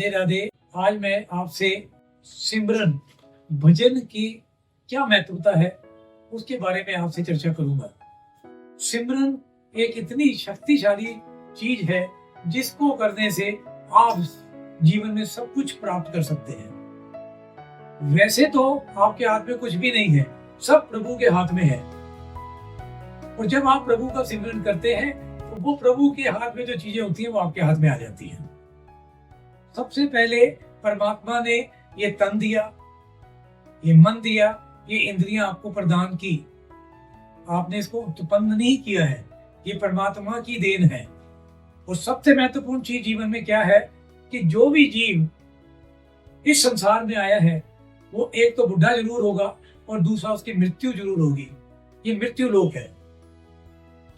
राधे राधे। आज मैं आपसे सिमरन भजन की क्या महत्वता है उसके बारे में आपसे चर्चा करूंगा। सिमरन एक इतनी शक्तिशाली चीज है जिसको करने से आप जीवन में सब कुछ प्राप्त कर सकते हैं। वैसे तो आपके हाथ में कुछ भी नहीं है, सब प्रभु के हाथ में है। और जब आप प्रभु का सिमरन करते हैं तो वो प्रभु के हाथ में जो चीजें होती हैं वो आपके हाथ में आ जाती हैं। सबसे पहले परमात्मा ने ये तन दिया, ये मन दिया, ये इंद्रियां आपको प्रदान की। आपने इसको उत्पन्न नहीं किया है, ये परमात्मा की देन है। और सबसे महत्वपूर्ण चीज जीवन में क्या है कि जो भी जीव इस संसार में आया है वो एक तो बुढ़ा जरूर होगा और दूसरा उसकी मृत्यु जरूर होगी। ये मृत्यु लोक है।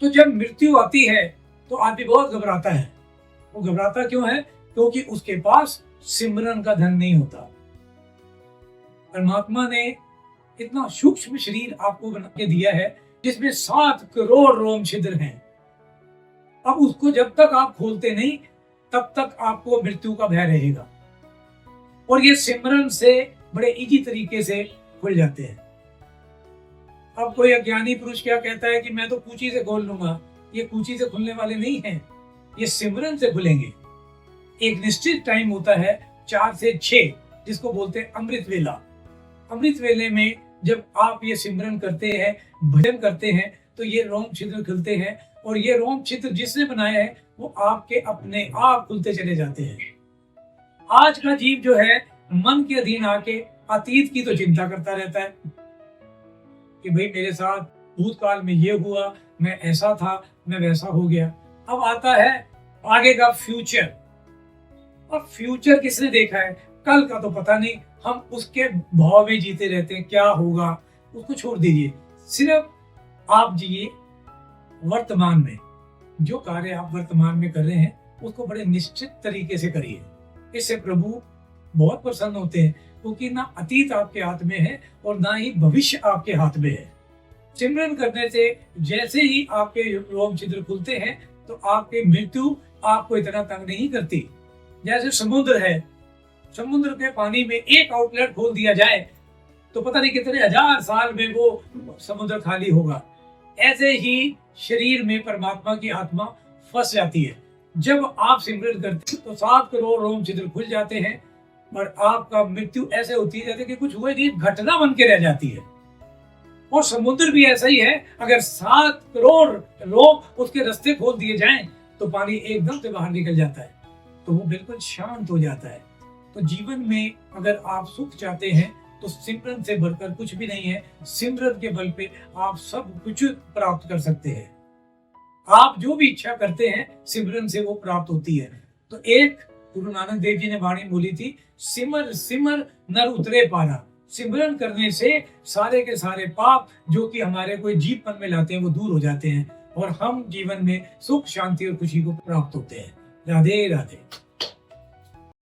तो जब मृत्यु आती है तो आदमी बहुत घबराता है। वो घबराता क्यों है? क्योंकि उसके पास सिमरन का धन नहीं होता। परमात्मा ने इतना सूक्ष्म शरीर आपको बना के दिया है जिसमें 7 करोड़ रोम छिद्र हैं। अब उसको जब तक आप खोलते नहीं तब तक आपको मृत्यु का भय रहेगा। और ये सिमरन से बड़े इजी तरीके से खुल जाते हैं। अब कोई अज्ञानी पुरुष क्या कहता है कि मैं तो कूची से खोल लूंगा। ये कूची से खुलने वाले नहीं हैं, ये सिमरन से खुलेंगे। एक निश्चित टाइम होता है 4 से 6 जिसको बोलते हैं अमृत वेला। अमृत वेले में जब आप ये सिमरन करते हैं, भजन करते हैं, तो ये रोम छिद्र खुलते हैं। और ये रोम छिद्र जिसने बनाया है वो आपके अपने आप खुलते चले जाते हैं। आज का जीव जो है मन के अधीन आके अतीत की तो चिंता करता रहता है कि भाई मेरे साथ भूतकाल में ये हुआ, मैं ऐसा था, मैं वैसा हो गया। अब आता है आगे का फ्यूचर। अब फ्यूचर किसने देखा है? कल का तो पता नहीं, हम उसके भाव में जीते रहते हैं। क्या होगा उसको छोड़ दीजिए, सिर्फ आप जिए वर्तमान में। जो कार्य आप वर्तमान में कर रहे हैं उसको बड़े निश्चित तरीके से करिए। इससे प्रभु बहुत प्रसन्न होते हैं, क्योंकि ना अतीत आपके हाथ में है और ना ही भविष्य आपके हाथ में है। सिमरन करने से जैसे ही आपके रोम छिद्र खुलते हैं तो आपकी मृत्यु आपको इतना तंग नहीं करती। जैसे समुद्र है, समुद्र के पानी में एक आउटलेट खोल दिया जाए तो पता नहीं कितने हजार साल में वो समुद्र खाली होगा। ऐसे ही शरीर में परमात्मा की आत्मा फंस जाती है। जब आप सिमरन करते हैं तो 7 करोड़ रोम छिद्र खुल जाते हैं और आपका मृत्यु ऐसे होती है जैसे कि कुछ हुए नहीं, घटना बन के रह जाती है। और समुद्र भी ऐसा ही है, अगर 7 करोड़ रोम उसके रास्ते खोल दिए जाएं तो पानी एकदम से बाहर निकल जाता है, तो वो बिल्कुल शांत हो जाता है। तो जीवन में अगर आप सुख चाहते हैं तो सिमरन से बढ़कर कुछ भी नहीं है। सिमरन के बल पे आप सब कुछ प्राप्त कर सकते हैं। आप जो भी इच्छा करते हैं सिमरन से वो प्राप्त होती है। तो एक गुरु नानक देव जी ने वाणी बोली थी, सिमर सिमर नर उतरे पारा। सिमरन करने से सारे के सारे पाप जो कि हमारे कोई जीवपन में लाते हैं वो दूर हो जाते हैं और हम जीवन में सुख, शांति और खुशी को प्राप्त होते हैं। राधे राधे।